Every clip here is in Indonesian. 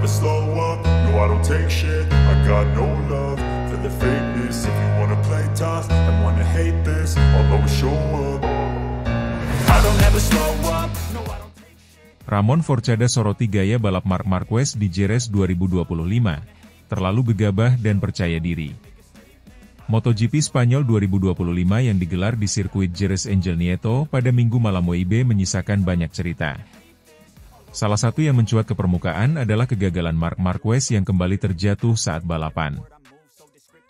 never slow up, no I don't take shit. I got no love for the fakeness. If you wanna play tough and wanna hate this, I'll always show up. I don't ever slow up, no I don't take shit. Ramon Forcada soroti gaya balap Marc Marquez di Jerez 2025, terlalu gegabah dan percaya diri. MotoGP Spanyol 2025 yang digelar di sirkuit Jerez Angel Nieto pada Minggu malam WIB menyisakan banyak cerita. Salah satu yang mencuat ke permukaan adalah kegagalan Marc Marquez yang kembali terjatuh saat balapan.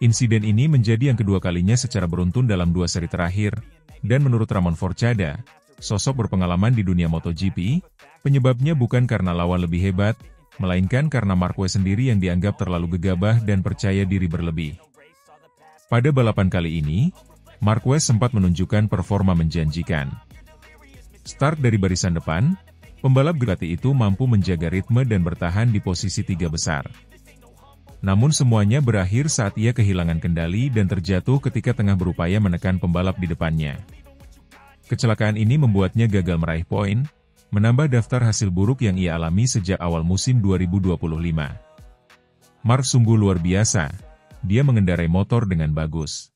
Insiden ini menjadi yang kedua kalinya secara beruntun dalam 2 seri terakhir, dan menurut Ramon Forcada, sosok berpengalaman di dunia MotoGP, penyebabnya bukan karena lawan lebih hebat, melainkan karena Marquez sendiri yang dianggap terlalu gegabah dan percaya diri berlebih. Pada balapan kali ini, Marquez sempat menunjukkan performa menjanjikan. Start dari barisan depan, pembalap Ducati itu mampu menjaga ritme dan bertahan di posisi 3 besar. Namun semuanya berakhir saat ia kehilangan kendali dan terjatuh ketika tengah berupaya menekan pembalap di depannya. Kecelakaan ini membuatnya gagal meraih poin, menambah daftar hasil buruk yang ia alami sejak awal musim 2025. Marc sungguh luar biasa. Dia mengendarai motor dengan bagus.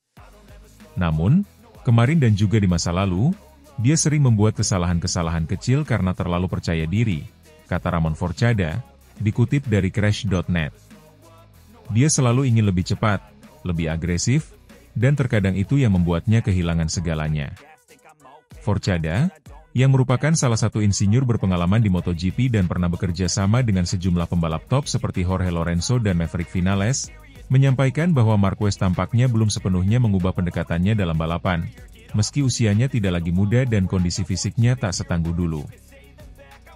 Namun, kemarin dan juga di masa lalu, dia sering membuat kesalahan-kesalahan kecil karena terlalu percaya diri, kata Ramon Forcada, dikutip dari Crash.net. Dia selalu ingin lebih cepat, lebih agresif, dan terkadang itu yang membuatnya kehilangan segalanya. Forcada, yang merupakan salah satu insinyur berpengalaman di MotoGP dan pernah bekerja sama dengan sejumlah pembalap top seperti Jorge Lorenzo dan Maverick Vinales, menyampaikan bahwa Marquez tampaknya belum sepenuhnya mengubah pendekatannya dalam balapan, meski usianya tidak lagi muda dan kondisi fisiknya tak setangguh dulu.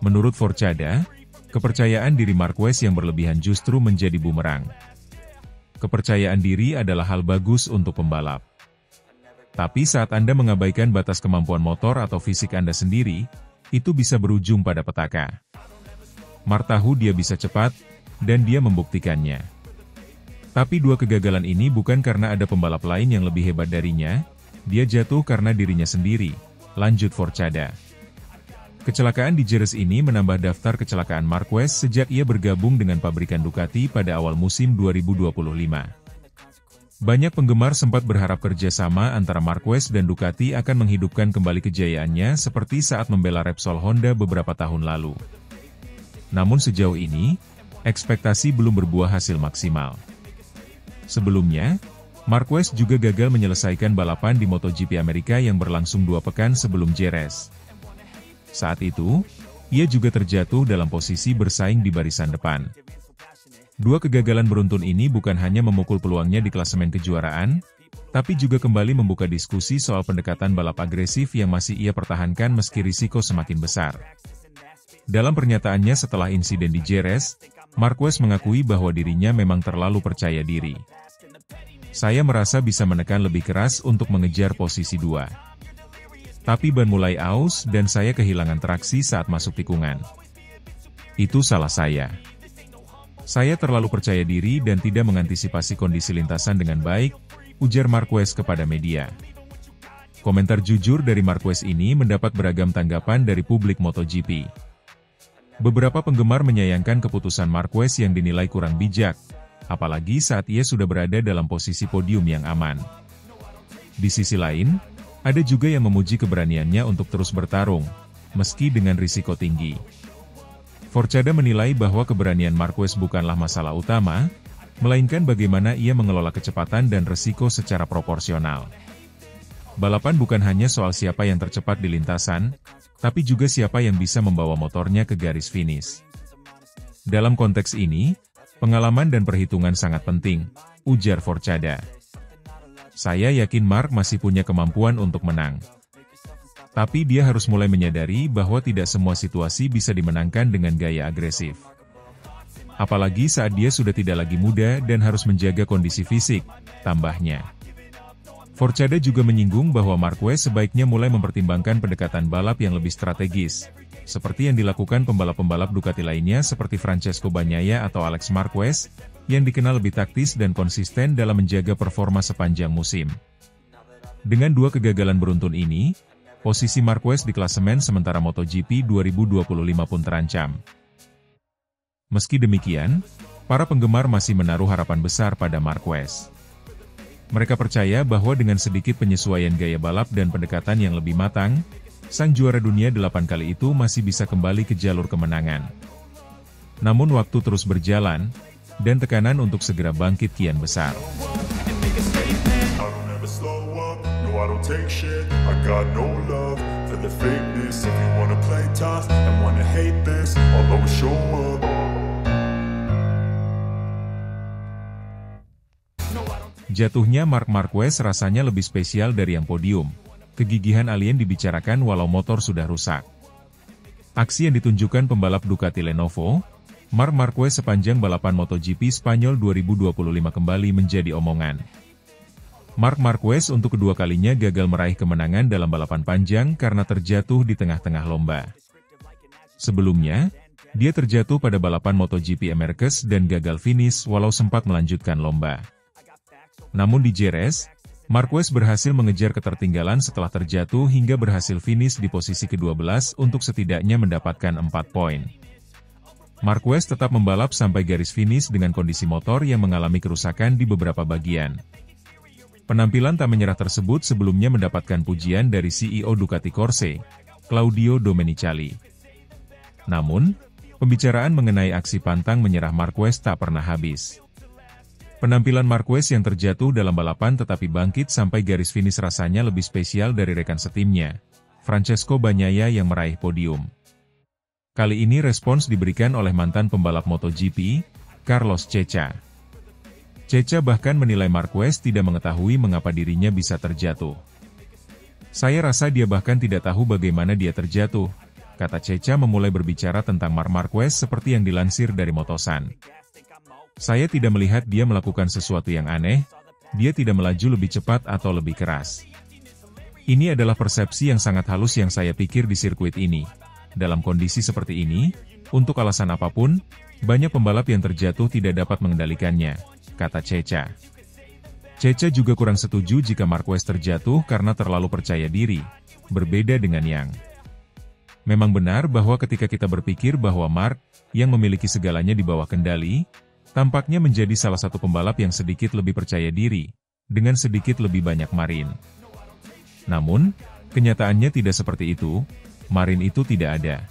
Menurut Forcada, kepercayaan diri Marquez yang berlebihan justru menjadi bumerang. Kepercayaan diri adalah hal bagus untuk pembalap. Tapi saat Anda mengabaikan batas kemampuan motor atau fisik Anda sendiri, itu bisa berujung pada petaka. Marc tahu dia bisa cepat, dan dia membuktikannya. Tapi 2 kegagalan ini bukan karena ada pembalap lain yang lebih hebat darinya, dia jatuh karena dirinya sendiri, lanjut Forcada. Kecelakaan di Jerez ini menambah daftar kecelakaan Marquez sejak ia bergabung dengan pabrikan Ducati pada awal musim 2025. Banyak penggemar sempat berharap kerjasama antara Marquez dan Ducati akan menghidupkan kembali kejayaannya seperti saat membela Repsol Honda beberapa tahun lalu. Namun sejauh ini, ekspektasi belum berbuah hasil maksimal. Sebelumnya, Marquez juga gagal menyelesaikan balapan di MotoGP Amerika yang berlangsung 2 pekan sebelum Jerez. Saat itu, ia juga terjatuh dalam posisi bersaing di barisan depan. 2 kegagalan beruntun ini bukan hanya memukul peluangnya di klasemen kejuaraan, tapi juga kembali membuka diskusi soal pendekatan balap agresif yang masih ia pertahankan meski risiko semakin besar. Dalam pernyataannya setelah insiden di Jerez, Marquez mengakui bahwa dirinya memang terlalu percaya diri. Saya merasa bisa menekan lebih keras untuk mengejar posisi 2. Tapi ban mulai aus dan saya kehilangan traksi saat masuk tikungan. Itu salah saya. Saya terlalu percaya diri dan tidak mengantisipasi kondisi lintasan dengan baik, ujar Marquez kepada media. Komentar jujur dari Marquez ini mendapat beragam tanggapan dari publik MotoGP. Beberapa penggemar menyayangkan keputusan Marquez yang dinilai kurang bijak, apalagi saat ia sudah berada dalam posisi podium yang aman. Di sisi lain, ada juga yang memuji keberaniannya untuk terus bertarung, meski dengan risiko tinggi. Forcada menilai bahwa keberanian Marquez bukanlah masalah utama, melainkan bagaimana ia mengelola kecepatan dan risiko secara proporsional. Balapan bukan hanya soal siapa yang tercepat di lintasan, tapi juga siapa yang bisa membawa motornya ke garis finish. Dalam konteks ini, pengalaman dan perhitungan sangat penting, ujar Forcada. Saya yakin Marc masih punya kemampuan untuk menang. Tapi dia harus mulai menyadari bahwa tidak semua situasi bisa dimenangkan dengan gaya agresif. Apalagi saat dia sudah tidak lagi muda dan harus menjaga kondisi fisik, tambahnya. Forcada juga menyinggung bahwa Marquez sebaiknya mulai mempertimbangkan pendekatan balap yang lebih strategis, seperti yang dilakukan pembalap-pembalap Ducati lainnya seperti Francesco Bagnaia atau Alex Marquez, yang dikenal lebih taktis dan konsisten dalam menjaga performa sepanjang musim. Dengan 2 kegagalan beruntun ini, posisi Marquez di klasemen sementara MotoGP 2025 pun terancam. Meski demikian, para penggemar masih menaruh harapan besar pada Marquez. Mereka percaya bahwa dengan sedikit penyesuaian gaya balap dan pendekatan yang lebih matang, sang juara dunia 8 kali itu masih bisa kembali ke jalur kemenangan. Namun waktu terus berjalan, dan tekanan untuk segera bangkit kian besar. Jatuhnya Marc Marquez rasanya lebih spesial dari yang podium. Kegigihan alien dibicarakan walau motor sudah rusak. Aksi yang ditunjukkan pembalap Ducati Lenovo, Marc Marquez sepanjang balapan MotoGP Spanyol 2025 kembali menjadi omongan. Marc Marquez untuk kedua kalinya gagal meraih kemenangan dalam balapan panjang karena terjatuh di tengah-tengah lomba. Sebelumnya, dia terjatuh pada balapan MotoGP Americas dan gagal finish walau sempat melanjutkan lomba. Namun di Jerez, Marquez berhasil mengejar ketertinggalan setelah terjatuh hingga berhasil finish di posisi ke-12 untuk setidaknya mendapatkan 4 poin. Marquez tetap membalap sampai garis finish dengan kondisi motor yang mengalami kerusakan di beberapa bagian. Penampilan tak menyerah tersebut sebelumnya mendapatkan pujian dari CEO Ducati Corse, Claudio Domenicali. Namun, pembicaraan mengenai aksi pantang menyerah Marquez tak pernah habis. Penampilan Marquez yang terjatuh dalam balapan tetapi bangkit sampai garis finish rasanya lebih spesial dari rekan setimnya, Francesco Bagnaia yang meraih podium. Kali ini respons diberikan oleh mantan pembalap MotoGP, Carlos Ceca. Ceca bahkan menilai Marquez tidak mengetahui mengapa dirinya bisa terjatuh. Saya rasa dia bahkan tidak tahu bagaimana dia terjatuh, kata Ceca memulai berbicara tentang Marc Marquez seperti yang dilansir dari Motosan. Saya tidak melihat dia melakukan sesuatu yang aneh, dia tidak melaju lebih cepat atau lebih keras. Ini adalah persepsi yang sangat halus yang saya pikir di sirkuit ini. Dalam kondisi seperti ini, untuk alasan apapun, banyak pembalap yang terjatuh tidak dapat mengendalikannya, kata Ceca. Ceca juga kurang setuju jika Marquez terjatuh karena terlalu percaya diri, berbeda dengan Yang. Memang benar bahwa ketika kita berpikir bahwa Marc, yang memiliki segalanya di bawah kendali, tampaknya menjadi salah satu pembalap yang sedikit lebih percaya diri, dengan sedikit lebih banyak marin. Namun, kenyataannya tidak seperti itu, marin itu tidak ada.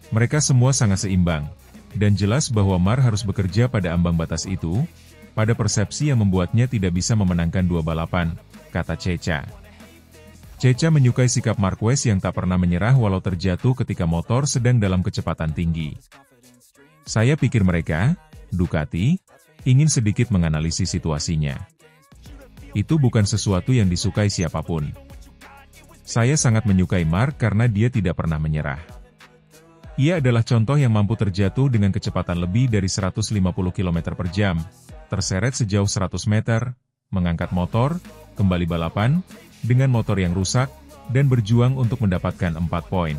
Mereka semua sangat seimbang, dan jelas bahwa Marc harus bekerja pada ambang batas itu, pada persepsi yang membuatnya tidak bisa memenangkan dua balapan, kata Ceca. Ceca menyukai sikap Marquez yang tak pernah menyerah walau terjatuh ketika motor sedang dalam kecepatan tinggi. Saya pikir mereka, Ducati, ingin sedikit menganalisis situasinya. Itu bukan sesuatu yang disukai siapapun. Saya sangat menyukai Marc karena dia tidak pernah menyerah. Ia adalah contoh yang mampu terjatuh dengan kecepatan lebih dari 150 km per jam, terseret sejauh 100 meter, mengangkat motor, kembali balapan, dengan motor yang rusak, dan berjuang untuk mendapatkan 4 poin.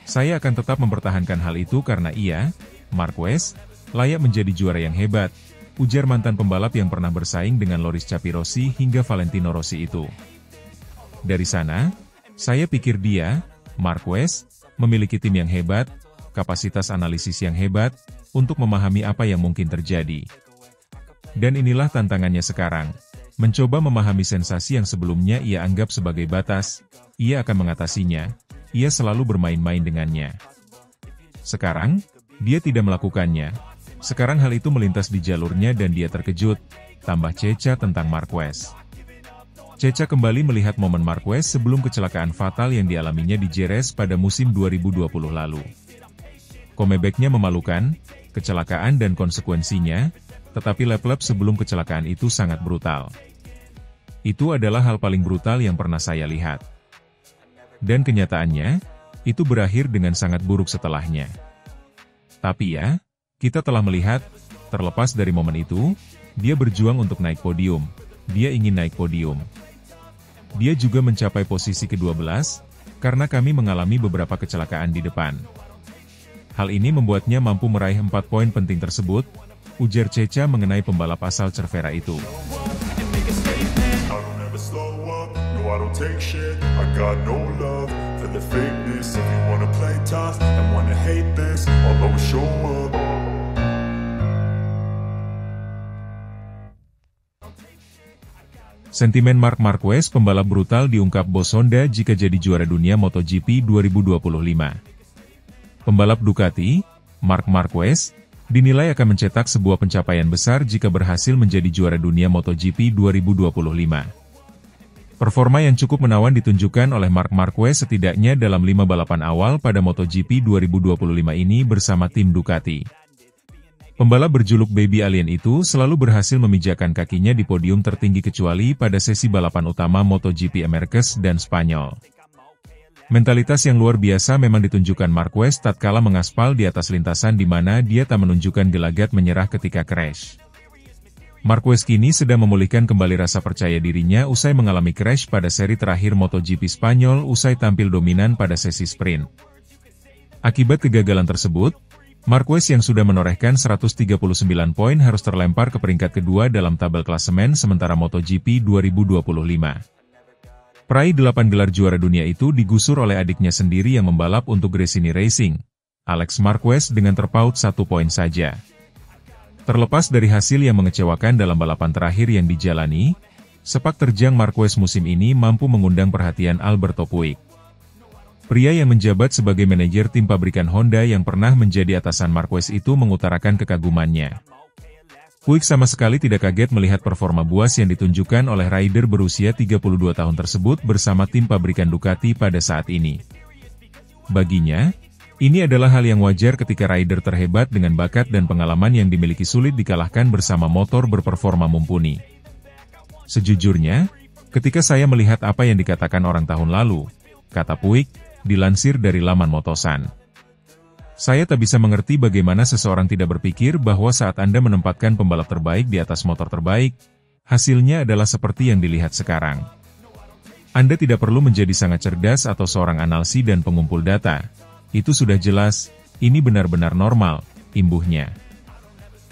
Saya akan tetap mempertahankan hal itu karena ia, Marquez, layak menjadi juara yang hebat, ujar mantan pembalap yang pernah bersaing dengan Loris Capirossi hingga Valentino Rossi itu. Dari sana, saya pikir dia, Marquez, memiliki tim yang hebat, kapasitas analisis yang hebat, untuk memahami apa yang mungkin terjadi. Dan inilah tantangannya sekarang, mencoba memahami sensasi yang sebelumnya ia anggap sebagai batas, ia akan mengatasinya, ia selalu bermain-main dengannya. Sekarang, dia tidak melakukannya. Sekarang hal itu melintas di jalurnya dan dia terkejut, tambah Ceca tentang Marquez. Ceca kembali melihat momen Marquez sebelum kecelakaan fatal yang dialaminya di Jerez pada musim 2020 lalu. Comeback-nya memalukan, kecelakaan dan konsekuensinya, tetapi lap-lap sebelum kecelakaan itu sangat brutal. Itu adalah hal paling brutal yang pernah saya lihat. Dan kenyataannya, itu berakhir dengan sangat buruk setelahnya. Tapi ya, kita telah melihat, terlepas dari momen itu, dia berjuang untuk naik podium. Dia ingin naik podium. Dia juga mencapai posisi ke-12, karena kami mengalami beberapa kecelakaan di depan. Hal ini membuatnya mampu meraih 4 poin penting tersebut, ujar Ceca mengenai pembalap asal Cervera itu. the fakeness. If you wanna play tough and wanna hate this, I'll always show up. Sentimen Marc Marquez, pembalap brutal, diungkap bos Honda jika jadi juara dunia MotoGP 2025. Pembalap Ducati, Marc Marquez, dinilai akan mencetak sebuah pencapaian besar jika berhasil menjadi juara dunia MotoGP 2025. Performa yang cukup menawan ditunjukkan oleh Marc Marquez setidaknya dalam 5 balapan awal pada MotoGP 2025 ini bersama tim Ducati. Pembalap berjuluk Baby Alien itu selalu berhasil memijakan kakinya di podium tertinggi kecuali pada sesi balapan utama MotoGP Americas dan Spanyol. Mentalitas yang luar biasa memang ditunjukkan Marquez tatkala mengaspal di atas lintasan di mana dia tak menunjukkan gelagat menyerah ketika crash. Marquez kini sedang memulihkan kembali rasa percaya dirinya usai mengalami crash pada seri terakhir MotoGP Spanyol usai tampil dominan pada sesi sprint. Akibat kegagalan tersebut, Marquez yang sudah menorehkan 139 poin harus terlempar ke peringkat kedua dalam tabel klasemen sementara MotoGP 2025. Peraih 8 gelar juara dunia itu digusur oleh adiknya sendiri yang membalap untuk Gresini Racing, Alex Marquez, dengan terpaut 1 poin saja. Terlepas dari hasil yang mengecewakan dalam balapan terakhir yang dijalani, sepak terjang Marquez musim ini mampu mengundang perhatian Alberto Puig. Pria yang menjabat sebagai manajer tim pabrikan Honda yang pernah menjadi atasan Marquez itu mengutarakan kekagumannya. Puig sama sekali tidak kaget melihat performa buas yang ditunjukkan oleh rider berusia 32 tahun tersebut bersama tim pabrikan Ducati pada saat ini. Baginya, ini adalah hal yang wajar ketika rider terhebat dengan bakat dan pengalaman yang dimiliki sulit dikalahkan bersama motor berperforma mumpuni. Sejujurnya, ketika saya melihat apa yang dikatakan orang tahun lalu, kata Puig, dilansir dari laman Motosan. Saya tak bisa mengerti bagaimana seseorang tidak berpikir bahwa saat Anda menempatkan pembalap terbaik di atas motor terbaik, hasilnya adalah seperti yang dilihat sekarang. Anda tidak perlu menjadi sangat cerdas atau seorang analisi dan pengumpul data. Itu sudah jelas, ini benar-benar normal, imbuhnya.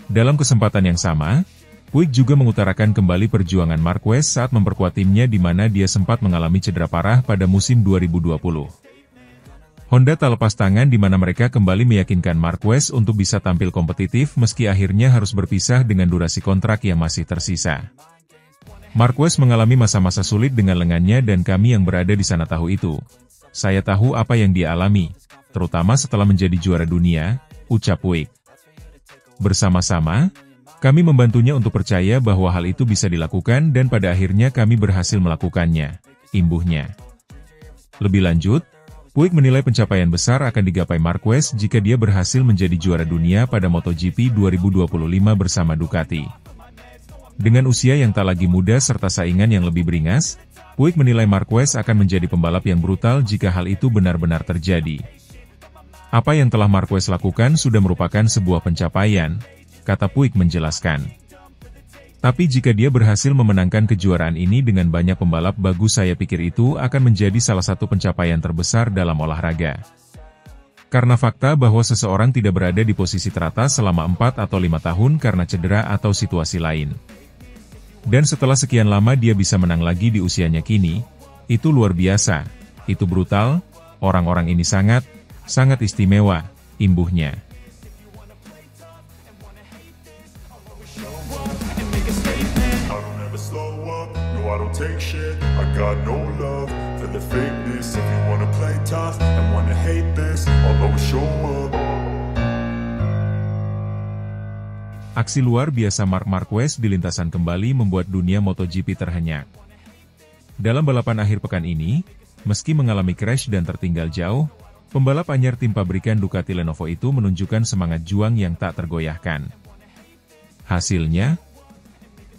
Dalam kesempatan yang sama, Puig juga mengutarakan kembali perjuangan Marquez saat memperkuat timnya di mana dia sempat mengalami cedera parah pada musim 2020. Honda tak lepas tangan di mana mereka kembali meyakinkan Marquez untuk bisa tampil kompetitif meski akhirnya harus berpisah dengan durasi kontrak yang masih tersisa. Marquez mengalami masa-masa sulit dengan lengannya dan kami yang berada di sana tahu itu. Saya tahu apa yang dia alami, terutama setelah menjadi juara dunia, ucap Puig. Bersama-sama, kami membantunya untuk percaya bahwa hal itu bisa dilakukan dan pada akhirnya kami berhasil melakukannya, imbuhnya. Lebih lanjut, Puig menilai pencapaian besar akan digapai Marquez jika dia berhasil menjadi juara dunia pada MotoGP 2025 bersama Ducati. Dengan usia yang tak lagi muda serta saingan yang lebih beringas, Puig menilai Marquez akan menjadi pembalap yang brutal jika hal itu benar-benar terjadi. Apa yang telah Marquez lakukan sudah merupakan sebuah pencapaian, kata Puig menjelaskan. Tapi jika dia berhasil memenangkan kejuaraan ini dengan banyak pembalap bagus, saya pikir itu akan menjadi salah satu pencapaian terbesar dalam olahraga. Karena fakta bahwa seseorang tidak berada di posisi teratas selama 4 atau 5 tahun karena cedera atau situasi lain. Dan setelah sekian lama dia bisa menang lagi di usianya kini, itu luar biasa, itu brutal, orang-orang ini sangat istimewa, imbuhnya. I don't take shit, I got no love for the fakeness. If you wanna play tough and wanna hate this, I'll always show up. Aksi luar biasa Marc Marquez di lintasan kembali membuat dunia MotoGP terhenyak. Dalam balapan akhir pekan ini, meski mengalami crash dan tertinggal jauh, pembalap anyar tim pabrikan Ducati Lenovo itu menunjukkan semangat juang yang tak tergoyahkan. Hasilnya,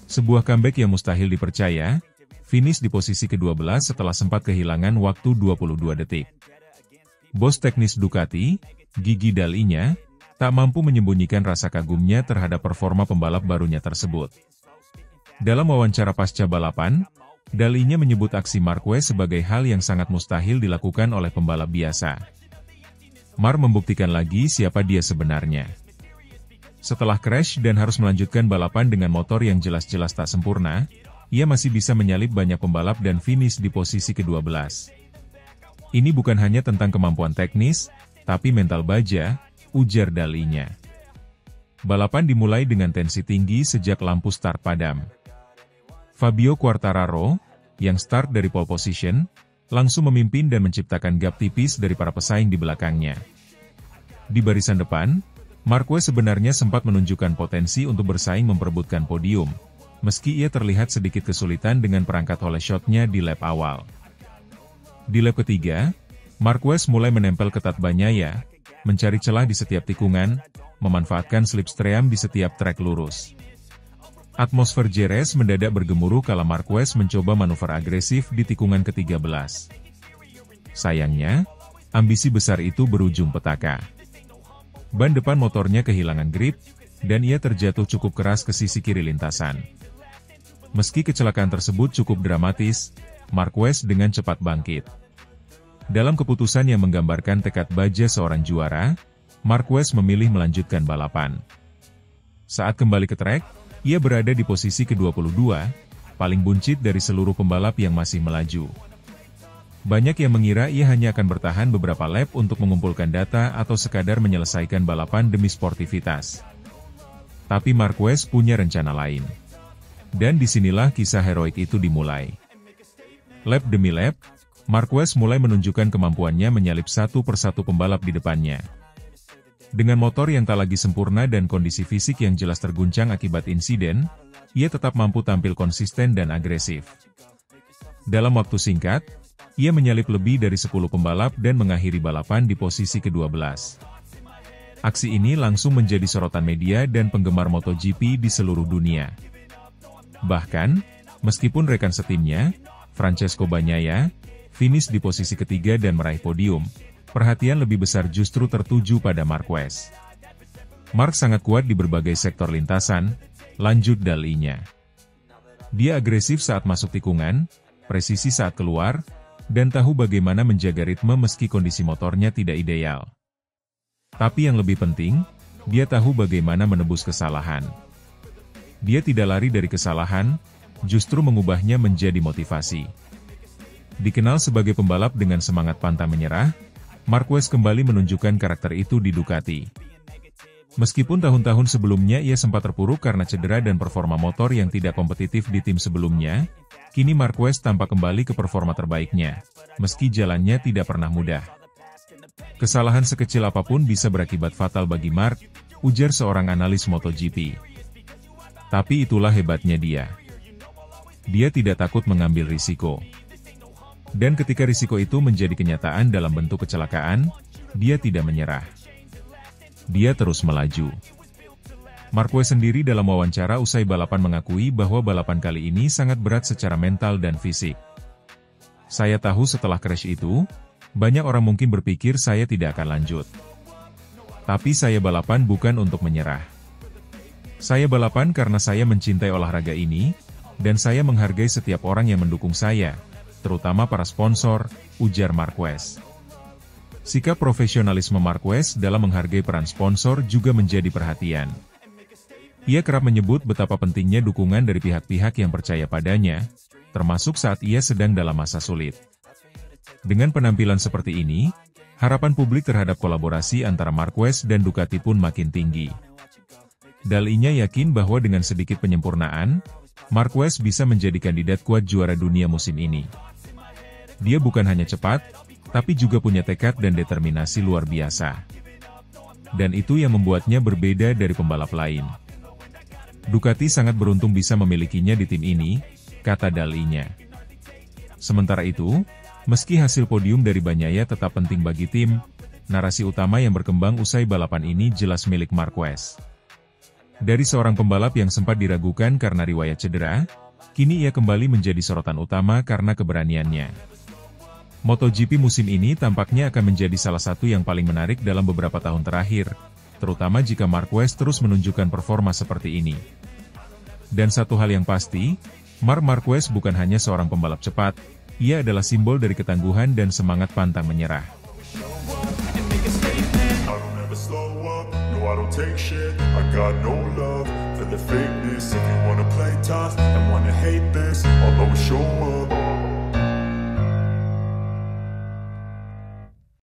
sebuah comeback yang mustahil dipercaya, finish di posisi ke-12 setelah sempat kehilangan waktu 22 detik. Bos teknis Ducati, Gigi Dall'Igna, tak mampu menyembunyikan rasa kagumnya terhadap performa pembalap barunya tersebut. Dalam wawancara pasca balapan, Dall'Igna menyebut aksi Marquez sebagai hal yang sangat mustahil dilakukan oleh pembalap biasa. Mar membuktikan lagi siapa dia sebenarnya. Setelah crash dan harus melanjutkan balapan dengan motor yang jelas-jelas tak sempurna, ia masih bisa menyalip banyak pembalap dan finish di posisi ke-12. Ini bukan hanya tentang kemampuan teknis, tapi mental baja, ujar dalinya. Balapan dimulai dengan tensi tinggi sejak lampu start padam. Fabio Quartararo, yang start dari pole position, langsung memimpin dan menciptakan gap tipis dari para pesaing di belakangnya. Di barisan depan, Marquez sebenarnya sempat menunjukkan potensi untuk bersaing memperebutkan podium, meski ia terlihat sedikit kesulitan dengan perangkat hole shot-nya di lap awal. Di lap ketiga, Marquez mulai menempel ketat Bagnaia, mencari celah di setiap tikungan, memanfaatkan slipstream di setiap trek lurus. Atmosfer Jerez mendadak bergemuruh kala Marquez mencoba manuver agresif di tikungan ke-13. Sayangnya, ambisi besar itu berujung petaka. Ban depan motornya kehilangan grip, dan ia terjatuh cukup keras ke sisi kiri lintasan. Meski kecelakaan tersebut cukup dramatis, Marquez dengan cepat bangkit. Dalam keputusan yang menggambarkan tekad baja seorang juara, Marquez memilih melanjutkan balapan. Saat kembali ke trek, ia berada di posisi ke-22, paling buncit dari seluruh pembalap yang masih melaju. Banyak yang mengira ia hanya akan bertahan beberapa lap untuk mengumpulkan data atau sekadar menyelesaikan balapan demi sportivitas. Tapi Marquez punya rencana lain. Dan disinilah kisah heroik itu dimulai. Lap demi lap, Marquez mulai menunjukkan kemampuannya menyalip satu persatu pembalap di depannya. Dengan motor yang tak lagi sempurna dan kondisi fisik yang jelas terguncang akibat insiden, ia tetap mampu tampil konsisten dan agresif. Dalam waktu singkat, ia menyalip lebih dari 10 pembalap dan mengakhiri balapan di posisi ke-12. Aksi ini langsung menjadi sorotan media dan penggemar MotoGP di seluruh dunia. Bahkan, meskipun rekan setimnya, Francesco Bagnaia, finish di posisi ketiga dan meraih podium, perhatian lebih besar justru tertuju pada Marquez. Mark sangat kuat di berbagai sektor lintasan, lanjut dalinya. Dia agresif saat masuk tikungan, presisi saat keluar, dan tahu bagaimana menjaga ritme meski kondisi motornya tidak ideal. Tapi yang lebih penting, dia tahu bagaimana menebus kesalahan. Dia tidak lari dari kesalahan, justru mengubahnya menjadi motivasi. Dikenal sebagai pembalap dengan semangat pantang menyerah, Marquez kembali menunjukkan karakter itu di Ducati. Meskipun tahun-tahun sebelumnya ia sempat terpuruk karena cedera dan performa motor yang tidak kompetitif di tim sebelumnya, kini Marquez tampak kembali ke performa terbaiknya, meski jalannya tidak pernah mudah. Kesalahan sekecil apapun bisa berakibat fatal bagi Mark, ujar seorang analis MotoGP. Tapi itulah hebatnya dia. Dia tidak takut mengambil risiko. Dan ketika risiko itu menjadi kenyataan dalam bentuk kecelakaan, dia tidak menyerah. Dia terus melaju. Marquez sendiri dalam wawancara usai balapan mengakui bahwa balapan kali ini sangat berat secara mental dan fisik. Saya tahu setelah crash itu, banyak orang mungkin berpikir saya tidak akan lanjut. Tapi saya balapan bukan untuk menyerah. Saya balapan karena saya mencintai olahraga ini, dan saya menghargai setiap orang yang mendukung saya, terutama para sponsor, ujar Marquez. Sikap profesionalisme Marquez dalam menghargai peran sponsor juga menjadi perhatian. Ia kerap menyebut betapa pentingnya dukungan dari pihak-pihak yang percaya padanya, termasuk saat ia sedang dalam masa sulit. Dengan penampilan seperti ini, harapan publik terhadap kolaborasi antara Marquez dan Ducati pun makin tinggi. Dalinya yakin bahwa dengan sedikit penyempurnaan, Marquez bisa menjadi kandidat kuat juara dunia musim ini. Dia bukan hanya cepat, tapi juga punya tekad dan determinasi luar biasa. Dan itu yang membuatnya berbeda dari pembalap lain. Ducati sangat beruntung bisa memilikinya di tim ini, kata dalinya. Sementara itu, meski hasil podium dari Bagnaia tetap penting bagi tim, narasi utama yang berkembang usai balapan ini jelas milik Marquez. Dari seorang pembalap yang sempat diragukan karena riwayat cedera, kini ia kembali menjadi sorotan utama karena keberaniannya. MotoGP musim ini tampaknya akan menjadi salah satu yang paling menarik dalam beberapa tahun terakhir, terutama jika Marquez terus menunjukkan performa seperti ini. Dan satu hal yang pasti, Marc Marquez bukan hanya seorang pembalap cepat, ia adalah simbol dari ketangguhan dan semangat pantang menyerah. For the fakeness, if you wanna play tough and wanna hate this, I'll always show up.